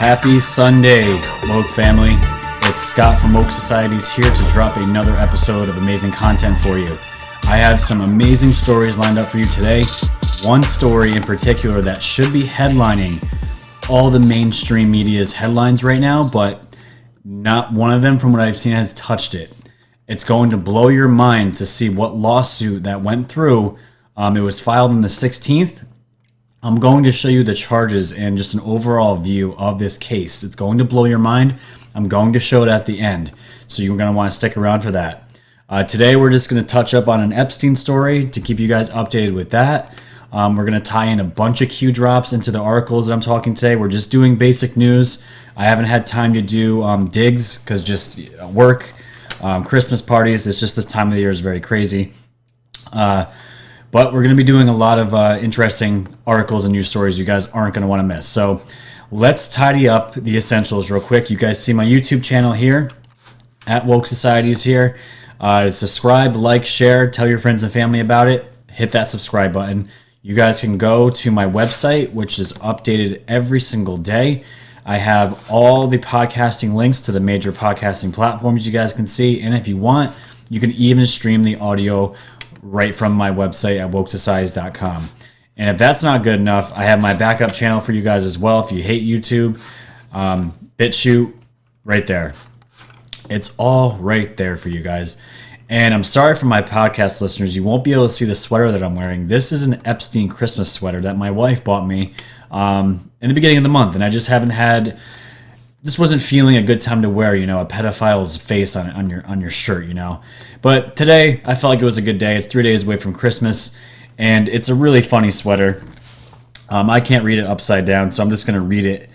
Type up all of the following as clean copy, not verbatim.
Happy Sunday, Woke family. It's Scott from Woke Societies here to drop another episode of amazing content for you. I have some amazing stories lined up for you today. One story in particular that should be headlining all the mainstream media's headlines right now, but not one of them from what I've seen has touched it. It's going to blow your mind to see what lawsuit that went through. It was filed on the 16th. I'm going to show you the charges and just an overall view of this case. It's going to blow your mind. I'm going to show it at the end, so you're going to want to stick around for that. Today, we're just going to touch up on an Epstein story to keep you guys updated with that. We're going to tie in a bunch of Q drops into the articles that I'm talking today. We're just doing basic news. I haven't had time to do digs because just work, Christmas parties. It's just this time of the year is very crazy. But we're going to be doing a lot of interesting articles and news stories you guys aren't going to want to miss. So let's tidy up the essentials real quick. You guys see my YouTube channel here at Woke Societies here. Subscribe, like, share, tell your friends and family about it. Hit that subscribe button. You guys can go to my website, which is updated every single day. I have all the podcasting links to the major podcasting platforms you guys can see. And if you want, you can even stream the audio right from my website at wokesocieties.com. And if that's not good enough, I have my backup channel for you guys as well. If you hate YouTube, BitChute, right there. It's all right there for you guys. And I'm sorry for my podcast listeners, you won't be able to see the sweater that I'm wearing. This is an Epstein Christmas sweater that my wife bought me in the beginning of the month, and I just haven't had. This wasn't feeling a good time to wear, a pedophile's face on your shirt, But today, I felt like it was a good day. It's 3 days away from Christmas, and it's a really funny sweater. I can't read it upside down, so I'm just going to read it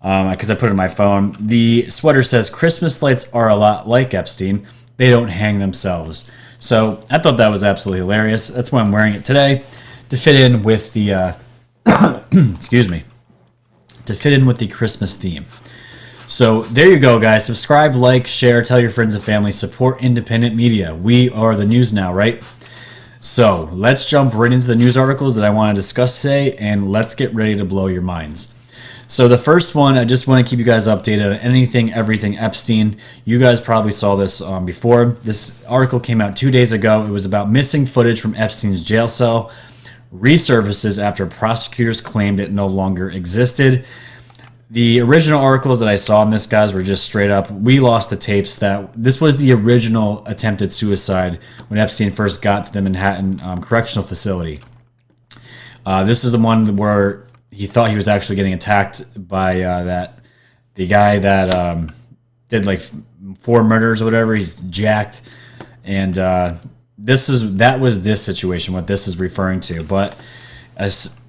because I put it on my phone. The sweater says, "Christmas lights are a lot like Epstein. They don't hang themselves." So I thought that was absolutely hilarious. That's why I'm wearing it today, to fit in with the, excuse me, to fit in with the Christmas theme. So there you go, guys. Subscribe, like, share, tell your friends and family, support independent media. We are the news now, right? So let's jump right into the news articles that I want to discuss today, and let's get ready to blow your minds. So the first one, I just want to keep you guys updated on anything, everything Epstein. You guys probably saw this before. This article came out 2 days ago. It was about missing footage from Epstein's jail cell resurfaces after prosecutors claimed it no longer existed. The original articles that I saw on this, guys, were just straight up, we lost the tapes. That this was the original attempted suicide when Epstein first got to the Manhattan Correctional Facility. This is the one where he thought he was actually getting attacked by the guy that did like 4 murders or whatever. He's jacked, and that was this situation, what this is referring to. But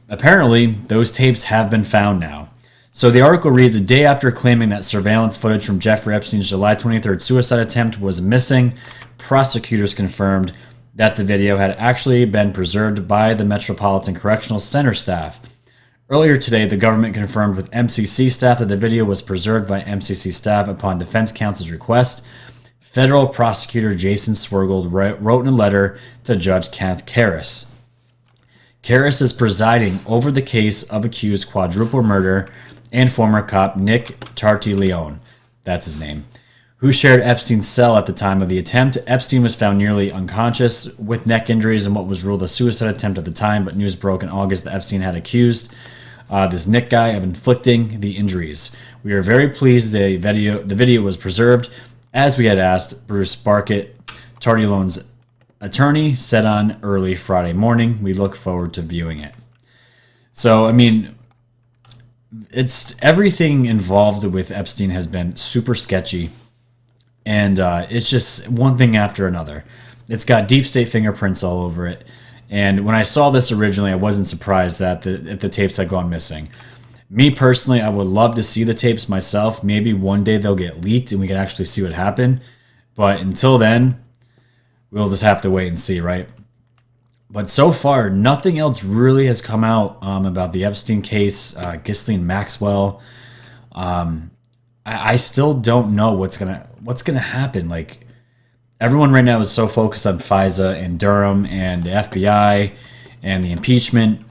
apparently, those tapes have been found now. So the article reads, a day after claiming that surveillance footage from Jeffrey Epstein's July 23rd suicide attempt was missing, prosecutors confirmed that the video had actually been preserved by the Metropolitan Correctional Center staff. Earlier today, the government confirmed with MCC staff that the video was preserved by MCC staff upon defense counsel's request. Federal prosecutor Jason Swergold wrote in a letter to Judge Kenneth Karras. Karras is presiding over the case of accused quadruple murder and former cop Nick Tillion, that's his name, who shared Epstein's cell at the time of the attempt. Epstein was found nearly unconscious with neck injuries in what was ruled a suicide attempt at the time, but news broke in August that Epstein had accused this Nick guy of inflicting the injuries. We are very pleased the video was preserved, as we had asked, Bruce Barkett, Tillion's attorney, said on early Friday morning. We look forward to viewing it. So, I mean, it's everything involved with Epstein has been super sketchy, and it's just one thing after another. It's got deep state fingerprints all over it, and when I saw this originally, I wasn't surprised that the tapes had gone missing. Me personally, I would love to see the tapes myself. Maybe one day they'll get leaked and we can actually see what happened, but until then, we'll just have to wait and see, right? But so far, nothing else really has come out about the Epstein case, Ghislaine Maxwell. I still don't know what's gonna happen. Like, everyone right now is so focused on FISA and Durham and the FBI and the impeachment.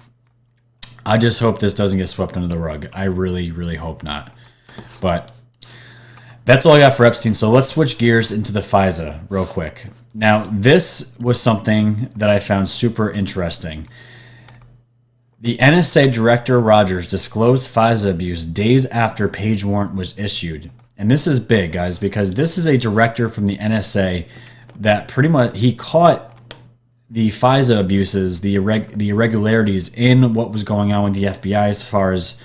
I just hope this doesn't get swept under the rug. I really, really hope not. But that's all I got for Epstein. So let's switch gears into the FISA real quick. Now, this was something that I found super interesting. The NSA Director Rogers disclosed FISA abuse days after page warrant was issued. And this is big, guys, because this is a director from the NSA that pretty much he caught the FISA abuses, the irregularities in what was going on with the FBI as far as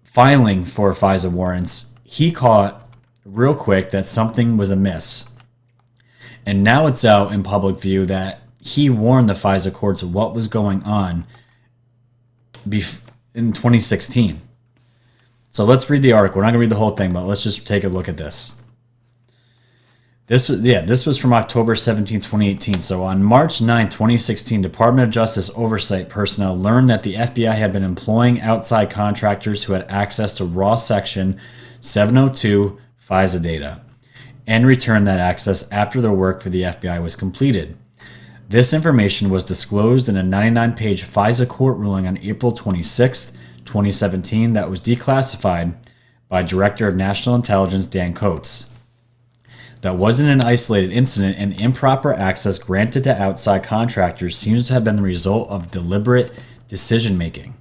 filing for FISA warrants. He caught real quick that something was amiss. And now it's out in public view that he warned the FISA courts of what was going on in 2016. So let's read the article. We're not going to read the whole thing, but let's just take a look at this. This was from October 17, 2018. So on March 9, 2016, Department of Justice oversight personnel learned that the FBI had been employing outside contractors who had access to raw Section 702 FISA data and returned that access after their work for the FBI was completed. This information was disclosed in a 99-page FISA court ruling on April 26, 2017 that was declassified by Director of National Intelligence Dan Coates. That wasn't an isolated incident, and the improper access granted to outside contractors seems to have been the result of deliberate decision-making.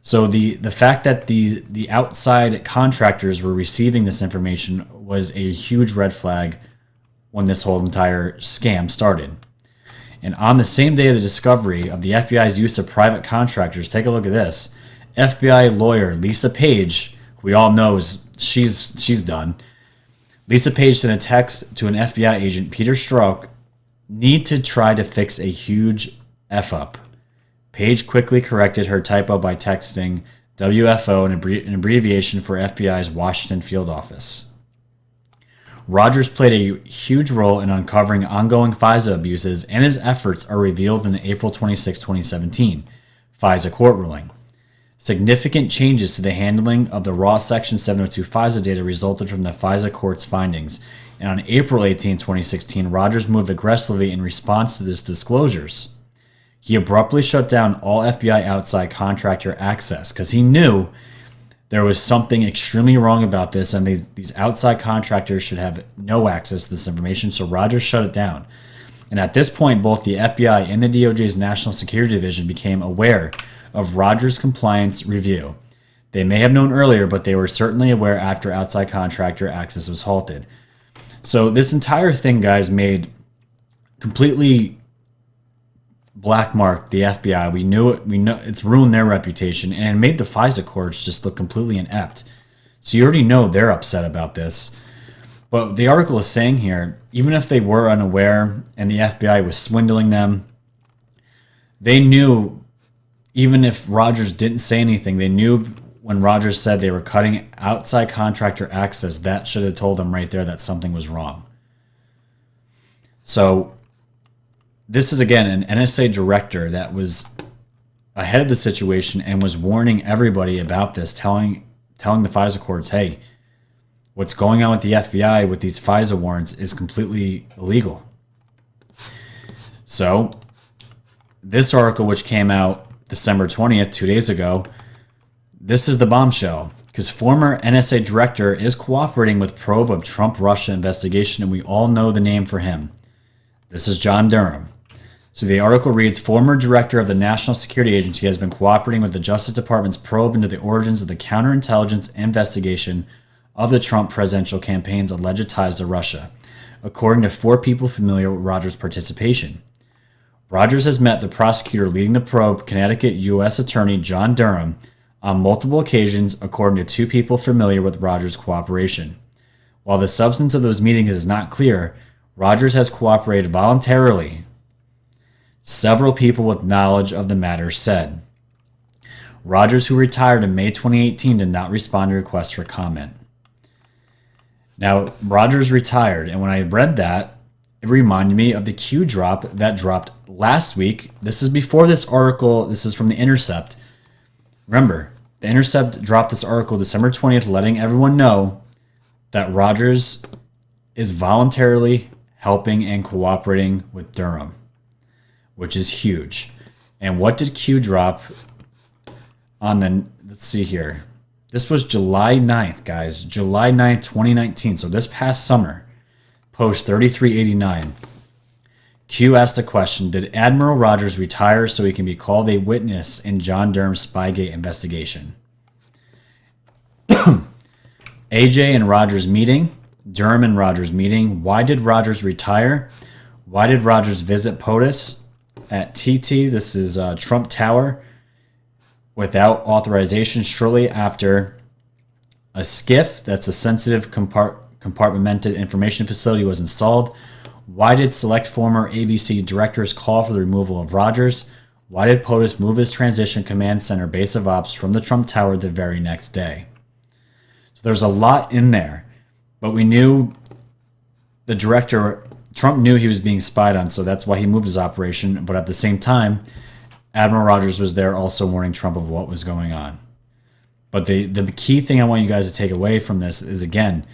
So the fact that the outside contractors were receiving this information was a huge red flag when this whole entire scam started. And on the same day of the discovery of the FBI's use of private contractors, take a look at this. FBI lawyer Lisa Page, who we all know she's done. Lisa Page sent a text to an FBI agent, Peter Strzok, need to try to fix a huge F-up. Page quickly corrected her typo by texting WFO, an abbreviation for FBI's Washington field office. Rogers played a huge role in uncovering ongoing FISA abuses, and his efforts are revealed in the April 26, 2017 FISA court ruling. Significant changes to the handling of the raw Section 702 FISA data resulted from the FISA court's findings, and on April 18, 2016, Rogers moved aggressively in response to these disclosures. He abruptly shut down all FBI outside contractor access because he knew there was something extremely wrong about this, and these outside contractors should have no access to this information, so Rogers shut it down. And at this point, both the FBI and the DOJ's National Security Division became aware of Rogers' compliance review. They may have known earlier, but they were certainly aware after outside contractor access was halted. So this entire thing, guys, made completely blackmarked the FBI. We knew it. We know it's ruined their reputation, and it made the FISA courts just look completely inept. So you already know they're upset about this. But the article is saying here, even if they were unaware and the FBI was swindling them, they knew. Even if Rogers didn't say anything, they knew when Rogers said they were cutting outside contractor access, that should have told them right there that something was wrong. So this is, again, an NSA director that was ahead of the situation and was warning everybody about this, telling the FISA courts, hey, what's going on with the FBI with these FISA warrants is completely illegal. So this article, which came out December 20th, 2 days ago, this is the bombshell, because former NSA director is cooperating with probe of Trump-Russia investigation, and we all know the name for him. This is John Durham. So the article reads, former director of the National Security Agency has been cooperating with the Justice Department's probe into the origins of the counterintelligence investigation of the Trump presidential campaign's alleged ties to Russia, according to 4 people familiar with Rogers' participation. Rogers has met the prosecutor leading the probe, Connecticut U.S. Attorney John Durham, on multiple occasions, according to 2 people familiar with Rogers' cooperation. While the substance of those meetings is not clear, Rogers has cooperated voluntarily, several people with knowledge of the matter said. Rogers, who retired in May 2018, did not respond to requests for comment. Now, Rogers retired, and when I read that, it reminded me of the Q drop that dropped last week. This is before this article. This is from The Intercept. Remember, The Intercept dropped this article December 20th, letting everyone know that Rogers is voluntarily helping and cooperating with Durham, which is huge. And what did Q drop on the, let's see here. This was July 9th, guys. July 9th, 2019. So this past summer. Post 3389. Q asked a question: did Admiral Rogers retire so he can be called a witness in John Durham's Spygate investigation? AJ and Rogers meeting. Durham and Rogers meeting. Why did Rogers retire? Why did Rogers visit POTUS at TT? This is Trump Tower without authorization shortly after a SCIF, that's a sensitive compartmented information facility, was installed. Why did select former ABC directors call for the removal of Rogers? Why did POTUS move his transition command center base of ops from the Trump Tower the very next day? So there's a lot in there, but we knew the director, Trump knew he was being spied on, so that's why he moved his operation. But at the same time, Admiral Rogers was there also warning Trump of what was going on. But the key thing I want you guys to take away from this is, again,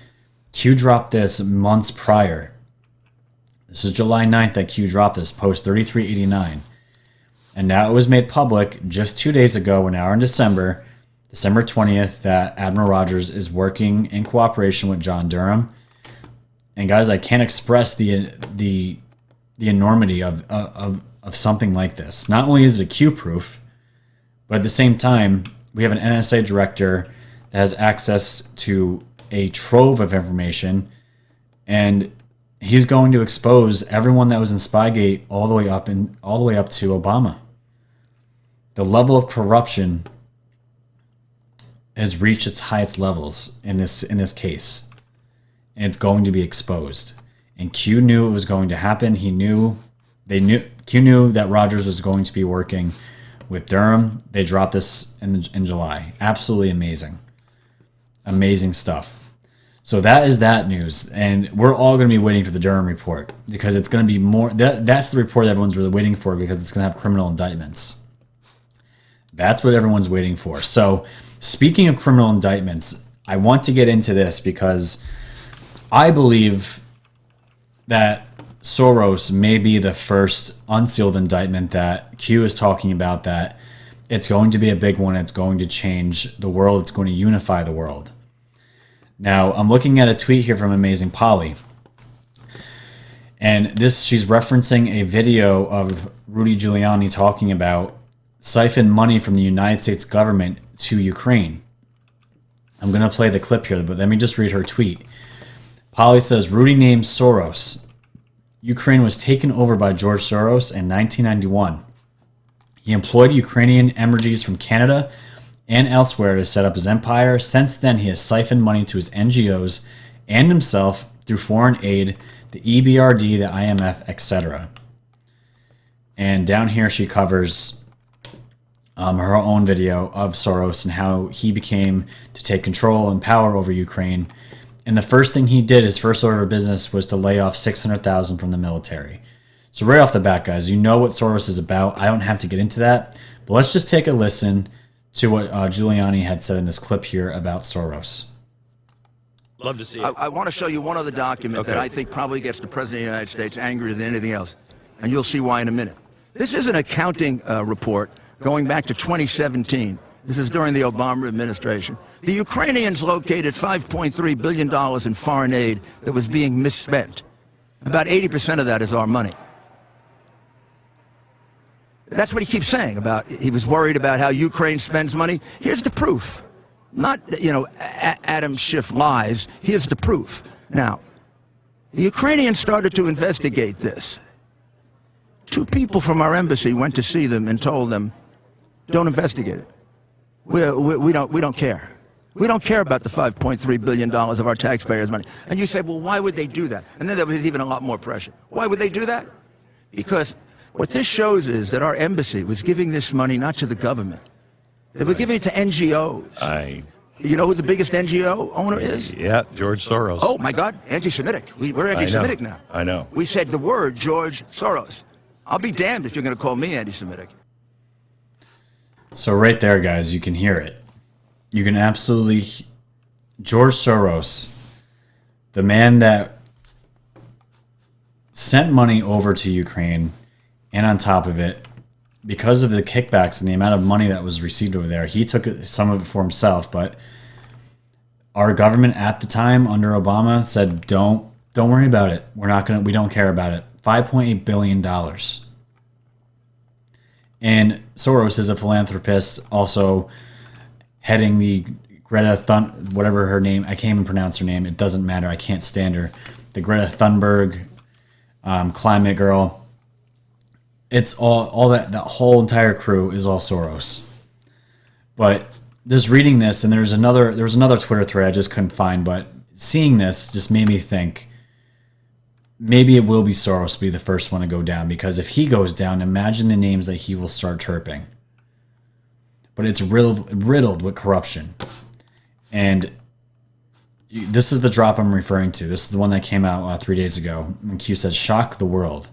Q dropped this months prior. This is July 9th that Q dropped this, post 3389. And now it was made public just 2 days ago. We're now in December 20th, that Admiral Rogers is working in cooperation with John Durham. And guys, I can't express the enormity of something like this. Not only is it a Q proof, but at the same time, we have an NSA director that has access to a trove of information, and he's going to expose everyone that was in Spygate all the way up to Obama. The level of corruption has reached its highest levels in this case, and it's going to be exposed. And Q knew it was going to happen. Q knew that Rogers was going to be working with Durham. They dropped this in July. Absolutely amazing stuff. So that is that news, and we're all going to be waiting for the Durham report, because it's going to be more. That's the report everyone's really waiting for, because it's going to have criminal indictments. That's what everyone's waiting for. So, speaking of criminal indictments, I want to get into this because I believe that Soros may be the first unsealed indictment that Q is talking about, that it's going to be a big one. It's going to change the world. It's going to unify the world. Now, I'm looking at a tweet here from Amazing Polly. And she's referencing a video of Rudy Giuliani talking about siphon money from the United States government to Ukraine. I'm going to play the clip here, but let me just read her tweet. Polly says, Rudy names Soros. Ukraine was taken over by George Soros in 1991. He employed Ukrainian emigres from Canada and elsewhere to set up his empire. Since then, he has siphoned money to his NGOs and himself through foreign aid, the EBRD, the IMF, etc. And down here, she covers her own video of Soros and how he became to take control and power over Ukraine. And the first thing he did, his first order of business, was to lay off 600,000 from the military. So right off the bat, guys, you know what Soros is about. I don't have to get into that. But let's just take a listen to what Giuliani had said in this clip here about Soros. Love to see it. I want to show you one other document that I think probably gets the President of the United States angrier than anything else. And you'll see why in a minute. This is an accounting report going back to 2017. This is during the Obama administration. The Ukrainians located $5.3 billion in foreign aid that was being misspent. About 80% of that is our money. That's what he keeps saying about, he was worried about how Ukraine spends money. Here's the proof. Not, Adam Schiff lies. Here's the proof. Now, the Ukrainians started to investigate this. 2 people from our embassy went to see them and told them, don't investigate it. We don't care. We don't care about the $5.3 billion of our taxpayers' money. And you say, well, why would they do that? And then there was even a lot more pressure. Why would they do that? Because what this shows is that our embassy was giving this money not to the government. They were giving it to NGOs. You know who the biggest NGO owner is? Yeah, George Soros. Oh, my God, anti-Semitic. We're anti-Semitic now. I know. We said the word George Soros. I'll be damned if you're going to call me anti-Semitic. So right there, guys, you can hear it. You can absolutely... George Soros, the man that sent money over to Ukraine, and on top of it, because of the kickbacks and the amount of money that was received over there, he took some of it for himself, but our government at the time under Obama said, don't worry about it. We don't care about it. $5.8 billion. And Soros is a philanthropist, also heading the whatever her name, I can't even pronounce her name. It doesn't matter. I can't stand her. The Greta Thunberg, climate girl. It's all that whole entire crew is all Soros. But just reading this, and there was another Twitter thread I just couldn't find, but seeing this just made me think maybe it will be Soros to be the first one to go down, because if he goes down, imagine the names that he will start chirping. But it's riddled with corruption. And this is the drop I'm referring to. This is the one that came out 3 days ago when Q said, "Shock the world.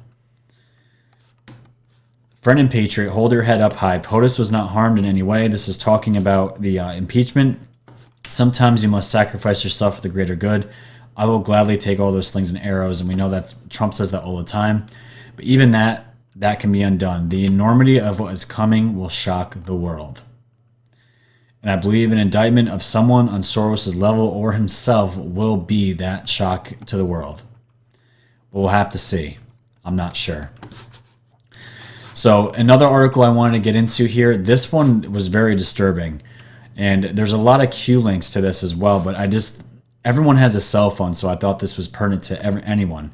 Friend and patriot, hold your head up high. POTUS was not harmed in any way." This is talking about the impeachment. "Sometimes you must sacrifice yourself for the greater good. I will gladly take all those slings and arrows." And we know that Trump says that all the time. But even that can be undone. The enormity of what is coming will shock the world. And I believe an indictment of someone on Soros' level or himself will be that shock to the world. But we'll have to see. I'm not sure. So another article I wanted to get into here, this one was very disturbing. And there's a lot of Q links to this as well, but everyone has a cell phone, so I thought this was pertinent to anyone.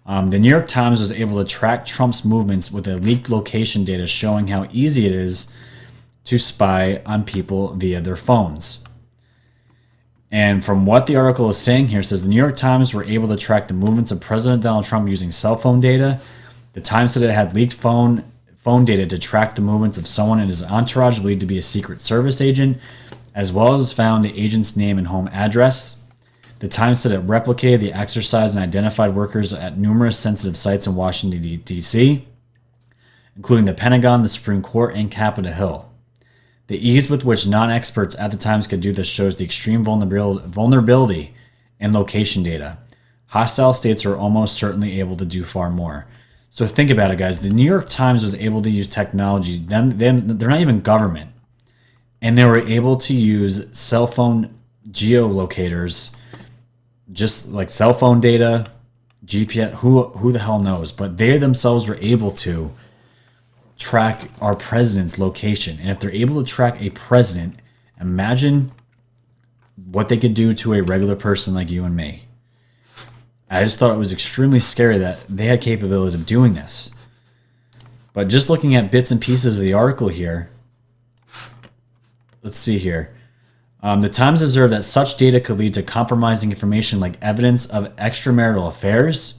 The New York Times was able to track Trump's movements with a leaked location data showing how easy it is to spy on people via their phones. And from what the article is saying here, it says the New York Times were able to track the movements of President Donald Trump using cell phone data. The Times said it had leaked phone data to track the movements of someone in his entourage believed to be a Secret Service agent, as well as found the agent's name and home address. The Times said it replicated the exercise and identified workers at numerous sensitive sites in Washington, D.C., including the Pentagon, the Supreme Court, and Capitol Hill. The ease with which non-experts at the Times could do this shows the extreme vulnerability in location data. Hostile states are almost certainly able to do far more. So think about it, guys. The New York Times was able to use technology. They're not even government. And they were able to use cell phone geolocators, just like cell phone data, GPS, who the hell knows. But they themselves were able to track our president's location. And if they're able to track a president, imagine what they could do to a regular person like you and me. I just thought it was extremely scary that they had capabilities of doing this. But just looking at bits and pieces of the article here, let's see here. The Times observed that such data could lead to compromising information like evidence of extramarital affairs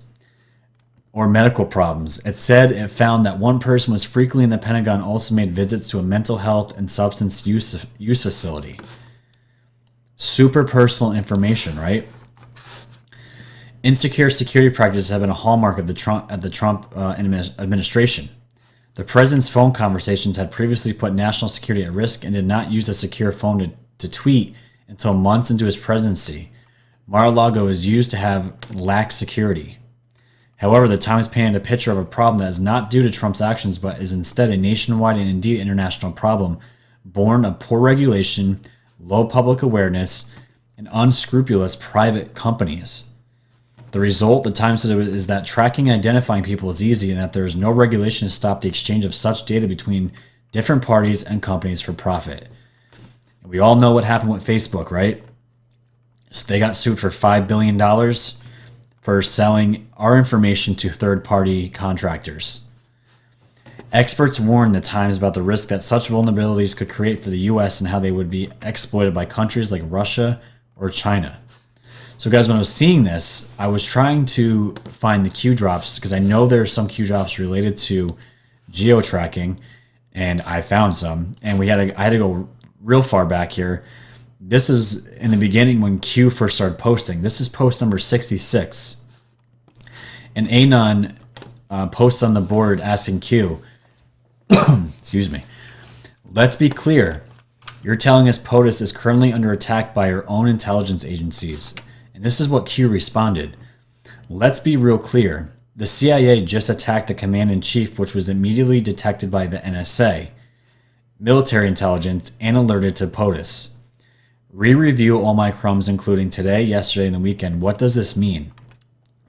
or medical problems. It said it found that one person was frequently in the Pentagon, also made visits to a mental health and substance use facility. Super personal information, right? Insecure security practices have been a hallmark of the Trump administration. The president's phone conversations had previously put national security at risk and did not use a secure phone to tweet until months into his presidency. Mar-a-Lago is used to have lax security. However, the Times painted a picture of a problem that is not due to Trump's actions, but is instead a nationwide and indeed international problem born of poor regulation, low public awareness, and unscrupulous private companies. The result, the Times said, is that tracking and identifying people is easy and that there is no regulation to stop the exchange of such data between different parties and companies for profit. And we all know what happened with Facebook, right? So they got sued for $5 billion for selling our information to third-party contractors. Experts warned the Times about the risk that such vulnerabilities could create for the U.S. and how they would be exploited by countries like Russia or China. So guys, when I was seeing this, I was trying to find the Q drops because I know there's some Q drops related to geo-tracking, and I found some. And I had to go real far back here. This is in the beginning when Q first started posting. This is post number 66. And Anon posts on the board asking Q, excuse me, let's be clear. You're telling us POTUS is currently under attack by your own intelligence agencies. And this is what Q responded. Let's be real clear. The CIA just attacked the command-in-chief, which was immediately detected by the NSA, military intelligence, and alerted to POTUS. Re-review all my crumbs, including today, yesterday, and the weekend. What does this mean?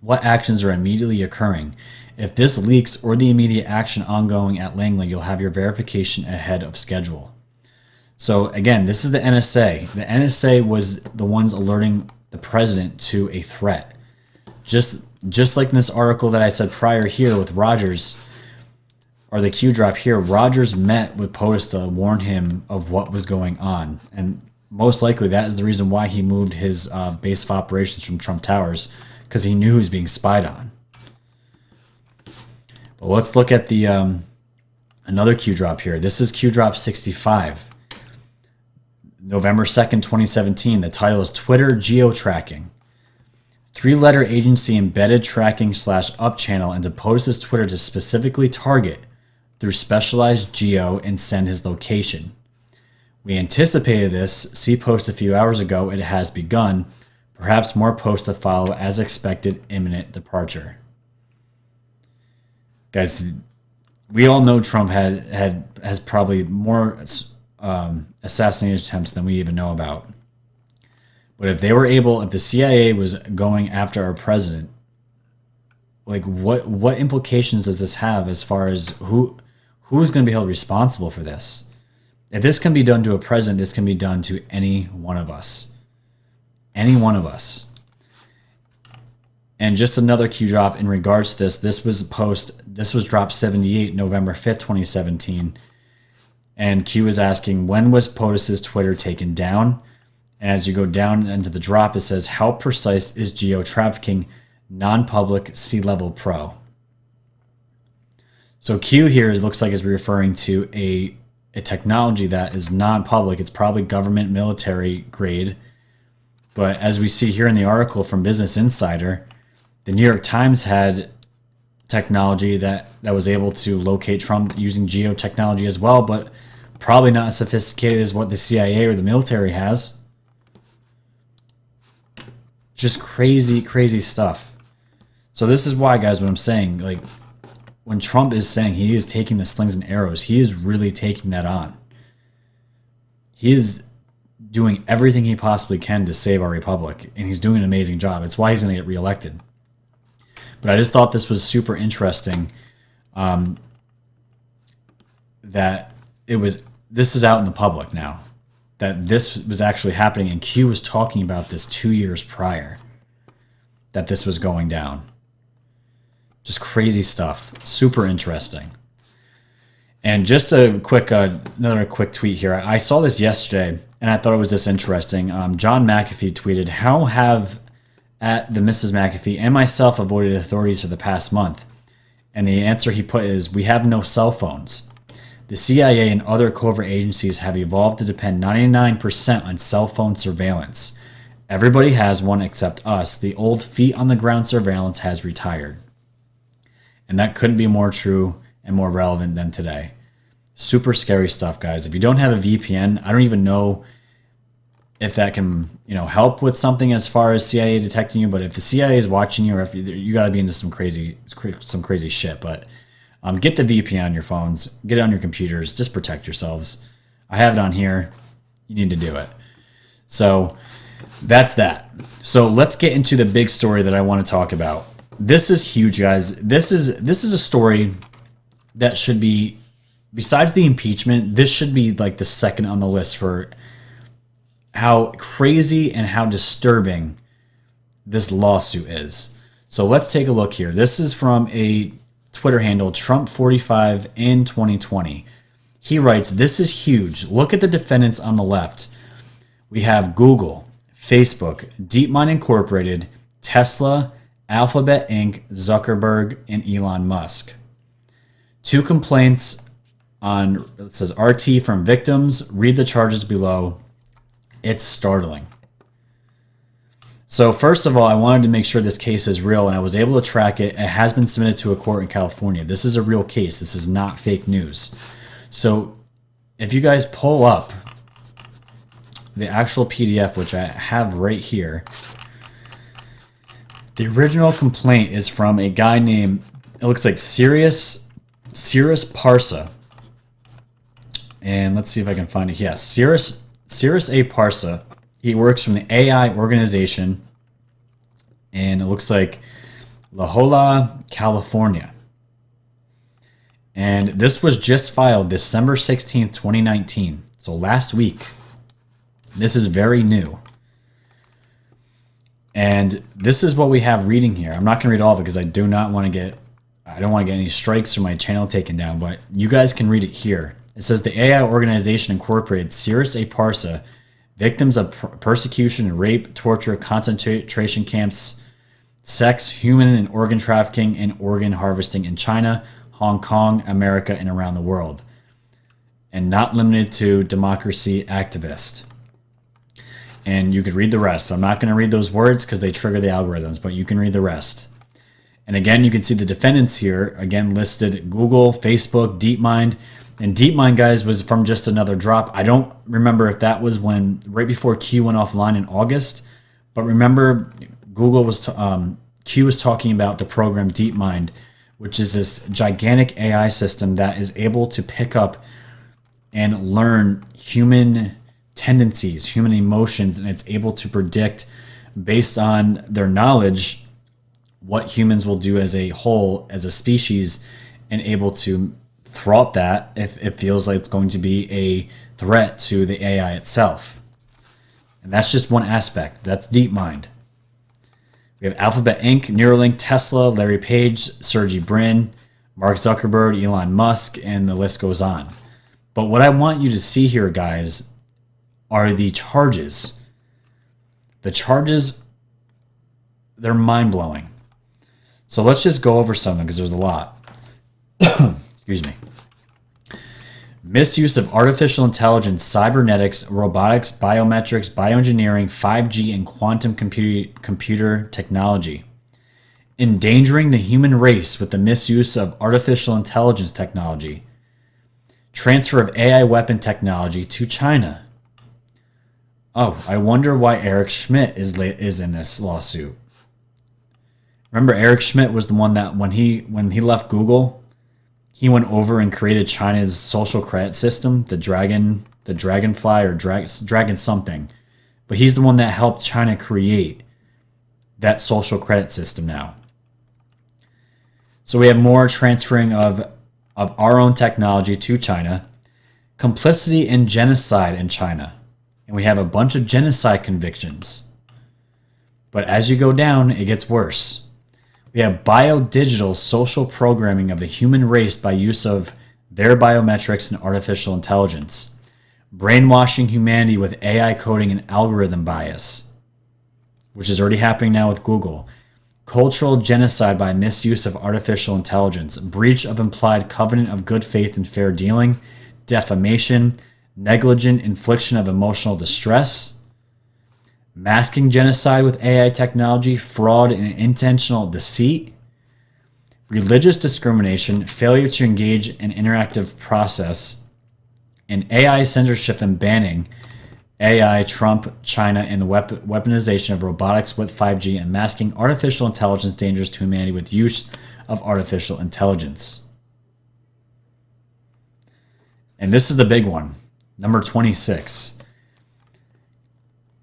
What actions are immediately occurring? If this leaks or the immediate action ongoing at Langley, you'll have your verification ahead of schedule. So again, this is the NSA. The NSA was the ones alerting the president to a threat. Just like in this article that I said prior here with Rogers, or the Q drop here, Rogers met with POTUS to warn him of what was going on. And most likely that is the reason why he moved his base of operations from Trump Towers, because he knew he was being spied on. But let's look at the another Q drop here. This is Q drop 65. November 2nd, 2017. The title is Twitter Geo-Tracking. 3-letter agency embedded tracking /up channel into POTUS's Twitter to specifically target through specialized geo and send his location. We anticipated this. See post a few hours ago. It has begun. Perhaps more posts to follow as expected. Imminent departure. Guys, we all know Trump has probably more assassination attempts than we even know about. But if the CIA was going after our president, like what implications does this have as far as who's going to be held responsible for this? If this can be done to a president, this can be done to any one of us. Any one of us. And just another Q drop in regards to this. This was drop 78, November 5th, 2017. And Q is asking, when was POTUS's Twitter taken down? And as you go down into the drop, it says, how precise is geo-trafficking? Non-public C-level pro. So Q here looks like is referring to a technology that is non-public. It's probably government military grade. But as we see here in the article from Business Insider, the New York Times had technology that was able to locate Trump using geotechnology as well, but probably not as sophisticated as what the CIA or the military has. Just crazy, crazy stuff. So this is why, guys, what I'm saying, like, when Trump is saying he is taking the slings and arrows, he is really taking that on. He is doing everything he possibly can to save our republic, and he's doing an amazing job. It's why he's going to get reelected. But I just thought this was super interesting, that this is out in the public now, that this was actually happening, and Q was talking about this 2 years prior, that this was going down. Just crazy stuff. Super interesting. And just another quick tweet here. I saw this yesterday, and I thought it was just interesting. John McAfee tweeted, how have at the Mrs. McAfee and myself avoided authorities for the past month? And the answer he put is, we have no cell phones. The CIA and other covert agencies have evolved to depend 99% on cell phone surveillance. Everybody has one except us. The old feet on the ground surveillance has retired. And that couldn't be more true and more relevant than today. Super scary stuff, guys. If you don't have a VPN, I don't even know if that can, help with something as far as CIA detecting you. But if the CIA is watching you, or if you got to be into some crazy shit. But get the VPN on your phones, get it on your computers, just protect yourselves. I have it on here. You need to do it. So that's that. So let's get into the big story that I want to talk about. This is huge, guys. This is a story that should be, besides the impeachment, this should be like the second on the list for how crazy and how disturbing this lawsuit is. So let's take a look here. This is from a Twitter handle, Trump45 in 2020. He writes, this is huge. Look at the defendants on the left. We have Google, Facebook, DeepMind Incorporated, Tesla, Alphabet Inc., Zuckerberg, and Elon Musk. 2 complaints on, it says RT from victims. Read the charges below. It's startling. So first of all, I wanted to make sure this case is real, and I was able to track it. It has been submitted to a court in California. This is a real case. This is not fake news. So if you guys pull up the actual PDF, which I have right here, the original complaint is from a guy named, it looks like Cirrus Parsa. And let's see if I can find it. Yeah, Cirrus A. Parsa. He works from the AI organization, and it looks like La Jolla, California. And this was just filed December 16th, 2019. So last week. This is very new. And this is what we have reading here. I'm not going to read all of it because I don't want to get any strikes or my channel taken down, but you guys can read it here. It says the AI organization incorporated Cirrus A Parsa, victims of persecution, rape, torture, concentration camps, sex, human and organ trafficking, and organ harvesting in China, Hong Kong, America, and around the world, and not limited to democracy activists. And you could read the rest. So I'm not going to read those words because they trigger the algorithms, but you can read the rest. And again, you can see the defendants here, again, listed Google, Facebook, DeepMind. And DeepMind, guys, was from just another drop. I don't remember if that was right before Q went offline in August. But remember, Q was talking about the program DeepMind, which is this gigantic AI system that is able to pick up and learn human tendencies, human emotions, and it's able to predict based on their knowledge what humans will do as a whole, as a species, and able to thwart that if it feels like it's going to be a threat to the AI itself. And that's just one aspect. That's DeepMind. We have Alphabet Inc., Neuralink, Tesla, Larry Page, Sergey Brin, Mark Zuckerberg, Elon Musk, and the list goes on. But what I want you to see here, guys, are the charges. The charges, they're mind-blowing. So let's just go over something because there's a lot. Excuse me. Misuse of artificial intelligence, cybernetics, robotics, biometrics, bioengineering, 5G, and quantum computer technology. Endangering the human race with the misuse of artificial intelligence technology. Transfer of AI weapon technology to China. Oh, I wonder why Eric Schmidt is in this lawsuit. Remember, Eric Schmidt was the one that when he left Google, he went over and created China's social credit system, the Dragonfly or Dragon something. But he's the one that helped China create that social credit system now. So we have more transferring of our own technology to China, complicity in genocide in China. And we have a bunch of genocide convictions. But as you go down, it gets worse. We have biodigital social programming of the human race by use of their biometrics and artificial intelligence. Brainwashing humanity with AI coding and algorithm bias, which is already happening now with Google. Cultural genocide by misuse of artificial intelligence. Breach of implied covenant of good faith and fair dealing. Defamation. Negligent infliction of emotional distress. Masking genocide with AI technology, fraud and intentional deceit, religious discrimination, failure to engage in interactive process, and AI censorship and banning AI, Trump, China, and the weaponization of robotics with 5G, and masking artificial intelligence dangers to humanity with use of artificial intelligence. And this is the big one, number 26.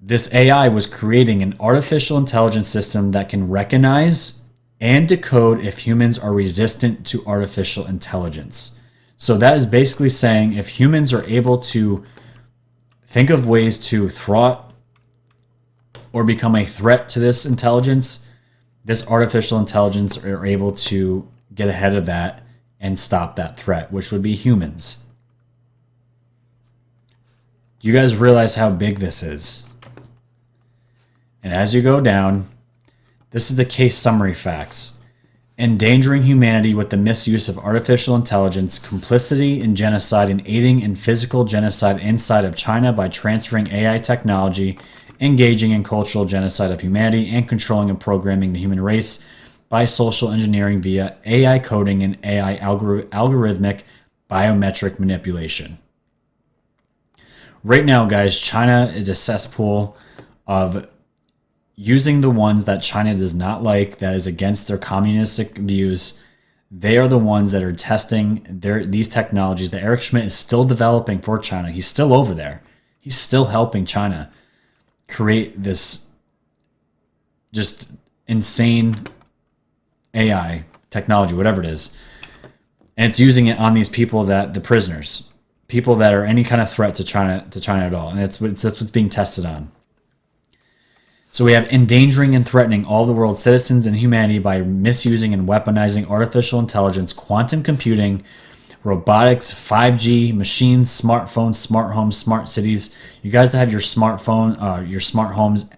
This AI was creating an artificial intelligence system that can recognize and decode if humans are resistant to artificial intelligence. So that is basically saying if humans are able to think of ways to thwart or become a threat to this intelligence, this artificial intelligence are able to get ahead of that and stop that threat, which would be humans. Do you guys realize how big this is? And as you go down, this is the case summary facts. Endangering humanity with the misuse of artificial intelligence, complicity in genocide, and aiding in physical genocide inside of China by transferring AI technology, engaging in cultural genocide of humanity, and controlling and programming the human race by social engineering via AI coding and AI algorithmic biometric manipulation. Right now, guys, China is a cesspool of using the ones that China does not like, that is against their communistic views. They are the ones that are testing these technologies that Eric Schmidt is still developing for China. He's still over there. He's still helping China. create this just insane AI technology, whatever it is. And it's using it on these people, that the prisoners, people that are any kind of threat to China at all. And that's what's being tested on. So we have endangering and threatening all the world's citizens and humanity by misusing and weaponizing artificial intelligence, quantum computing, robotics, 5G, machines, smartphones, smart homes, smart cities. You guys that have your smartphone, your smart homes,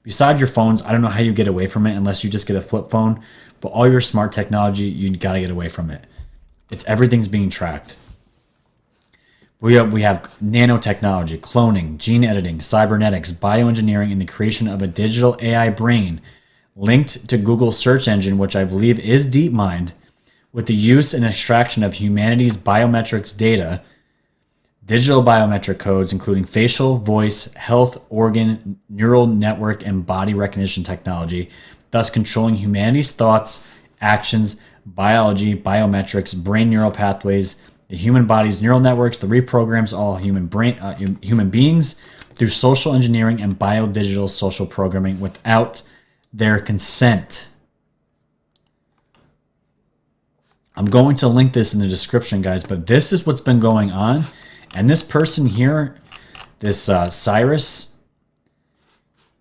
besides your phones, I don't know how you get away from it unless you just get a flip phone. But all your smart technology, you got to get away from it. Everything's being tracked. We have nanotechnology, cloning, gene editing, cybernetics, bioengineering, and the creation of a digital AI brain linked to Google's search engine, which I believe is DeepMind, with the use and extraction of humanity's biometrics data, digital biometric codes, including facial, voice, health, organ, neural network, and body recognition technology, thus controlling humanity's thoughts, actions, biology, biometrics, brain neural pathways, the human body's neural networks, the reprograms all human beings through social engineering and biodigital social programming without their consent. I'm going to link this in the description, guys, but this is what's been going on. And this person here, this Cyrus,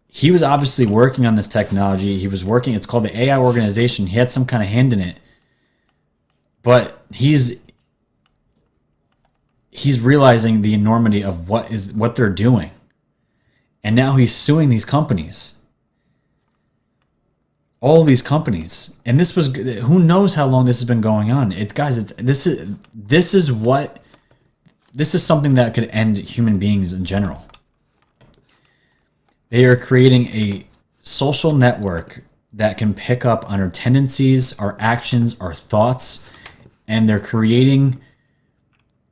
he was obviously working on this technology. He was working, it's called the AI organization. He had some kind of hand in it. But he's realizing the enormity of what they're doing. And now he's suing these companies. All these companies. And this was, who knows how long this has been going on. This is something that could end human beings in general. They are creating a social network that can pick up on our tendencies, our actions, our thoughts, and they're creating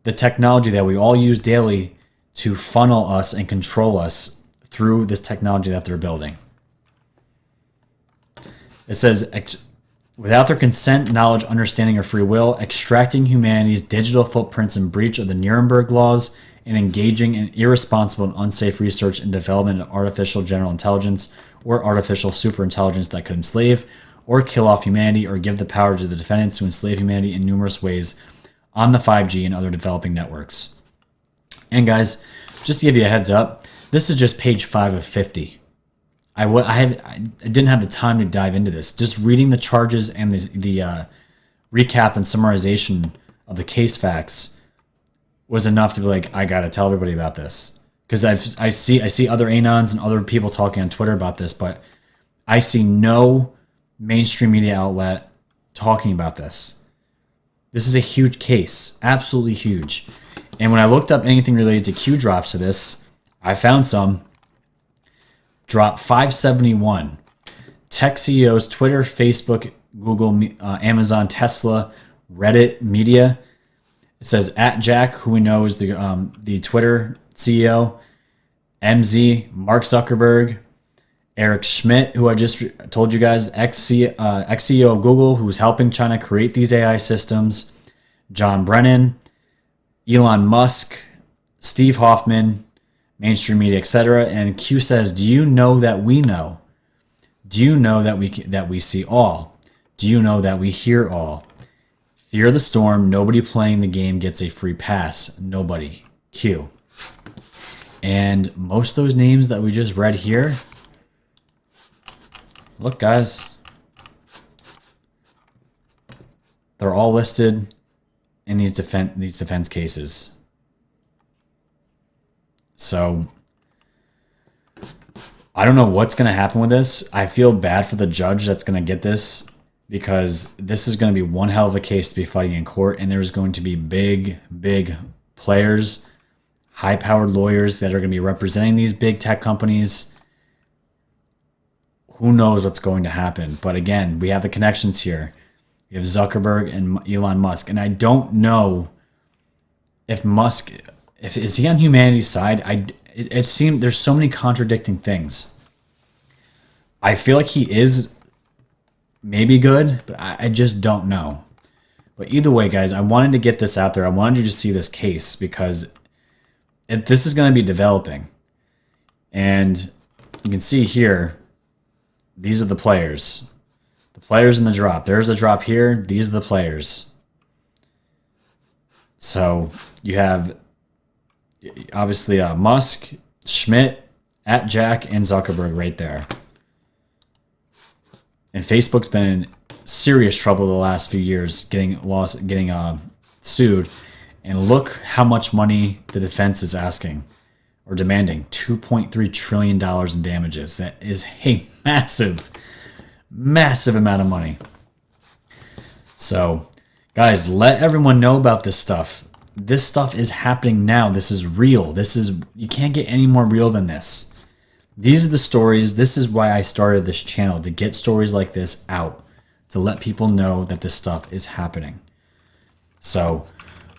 the technology that we all use daily to funnel us and control us through this technology that they're building. It says, without their consent, knowledge, understanding, or free will, extracting humanity's digital footprints in breach of the Nuremberg laws, and engaging in irresponsible and unsafe research and development of artificial general intelligence or artificial superintelligence that could enslave or kill off humanity or give the power to the defendants to enslave humanity in numerous ways on the 5G and other developing networks. And guys, just to give you a heads up, this is just page 5 of 50. I didn't have the time to dive into this. Just reading the charges and the recap and summarization of the case facts was enough to be like, I gotta tell everybody about this, because I see other anons and other people talking on Twitter about this, but I see no mainstream media outlet talking about this. This is a huge case, absolutely huge. And when I looked up anything related to Q drops of this, I found some. Drop 571. Tech CEOs, Twitter, Facebook, Google, Amazon, Tesla, Reddit, media. It says @Jack, who we know is the Twitter CEO, MZ, Mark Zuckerberg, Eric Schmidt, who I just told you guys, ex-CEO of Google, who's helping China create these AI systems, John Brennan, Elon Musk, Steve Hoffman, mainstream media, etc. And Q says, do you know that we know? Do you know that we see all? Do you know that we hear all? Fear the storm. Nobody playing the game gets a free pass. Nobody. Q. And most of those names that we just read here, look, guys, they're all listed in these defense cases. So I don't know what's going to happen with this. I feel bad for the judge that's going to get this, because this is going to be one hell of a case to be fighting in court, and there's going to be big players, high-powered lawyers that are going to be representing these big tech companies. Who knows what's going to happen? But again, we have the connections here. We have Zuckerberg and Elon Musk, and I don't know if Musk, is he on humanity's side? It seems there's so many contradicting things. I feel like he is maybe good, but I just don't know. But either way, guys, I wanted to get this out there. I wanted you to see this case, because this is going to be developing. And you can see here, these are the players. The players in the drop. There's a drop here. These are the players. So you have, obviously, Musk, Schmidt, @Jack, and Zuckerberg right there. And Facebook's been in serious trouble the last few years, getting sued. And look how much money the defense is asking or demanding. $2.3 trillion in damages. That is a massive, massive amount of money. So, guys, let everyone know about this stuff. This stuff is happening now. This is real. You can't get any more real than this. These are the stories. This is why I started this channel, to get stories like this out, to let people know that this stuff is happening. So,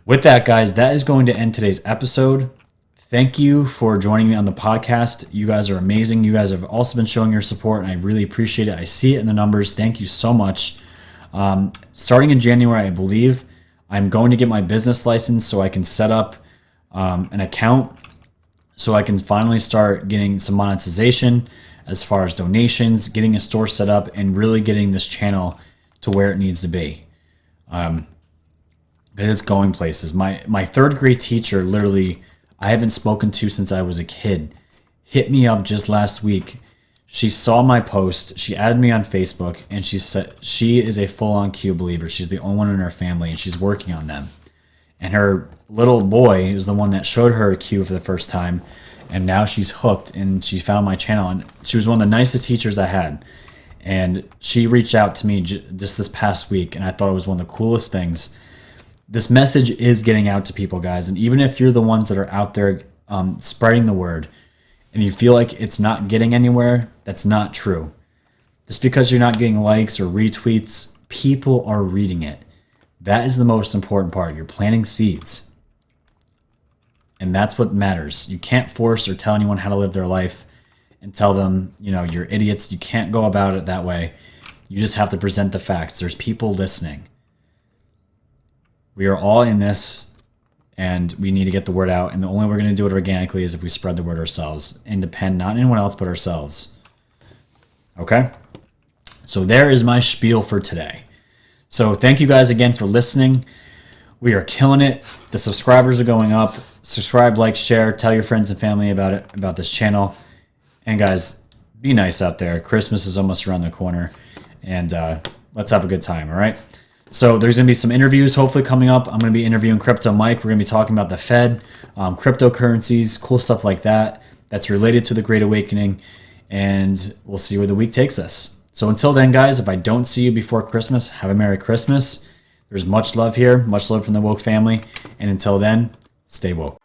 with that, guys, that is going to end today's episode. Thank you for joining me on the podcast. You guys are amazing. You guys have also been showing your support, and I really appreciate it. I see it in the numbers. Thank you so much. Starting in January, I believe, I'm going to get my business license so I can set up an account, so I can finally start getting some monetization as far as donations, getting a store set up, and really getting this channel to where it needs to be. It's going places. My third grade teacher, literally, I haven't spoken to since I was a kid, hit me up just last week. She saw my post. She added me on Facebook, and she said she is a full-on Q believer. She's the only one in her family, and she's working on them. And her little boy is the one that showed her Q for the first time, and now she's hooked, and she found my channel. And she was one of the nicest teachers I had. And she reached out to me just this past week, and I thought it was one of the coolest things. This message is getting out to people, guys. And even if you're the ones that are out there spreading the word, and you feel like it's not getting anywhere, that's not true. Just because you're not getting likes or retweets, people are reading it. That is the most important part. You're planting seeds. And that's what matters. You can't force or tell anyone how to live their life and tell them, you're idiots. You can't go about it that way. You just have to present the facts. There's people listening. We are all in this, and we need to get the word out. And the only way we're going to do it organically is if we spread the word ourselves and depend not on anyone else but ourselves. Okay? So there is my spiel for today. So thank you guys again for listening. We are killing it. The subscribers are going up. Subscribe, like, share, tell your friends and family about it, about this channel. And guys, be nice out there. Christmas is almost around the corner, and let's have a good time, all right? So there's going to be some interviews hopefully coming up. I'm going to be interviewing Crypto Mike. We're going to be talking about the Fed, cryptocurrencies, cool stuff like that that's related to the Great Awakening, and we'll see where the week takes us. So until then, guys, if I don't see you before Christmas, have a Merry Christmas. There's much love here, much love from the Woke family, and until then, stay woke.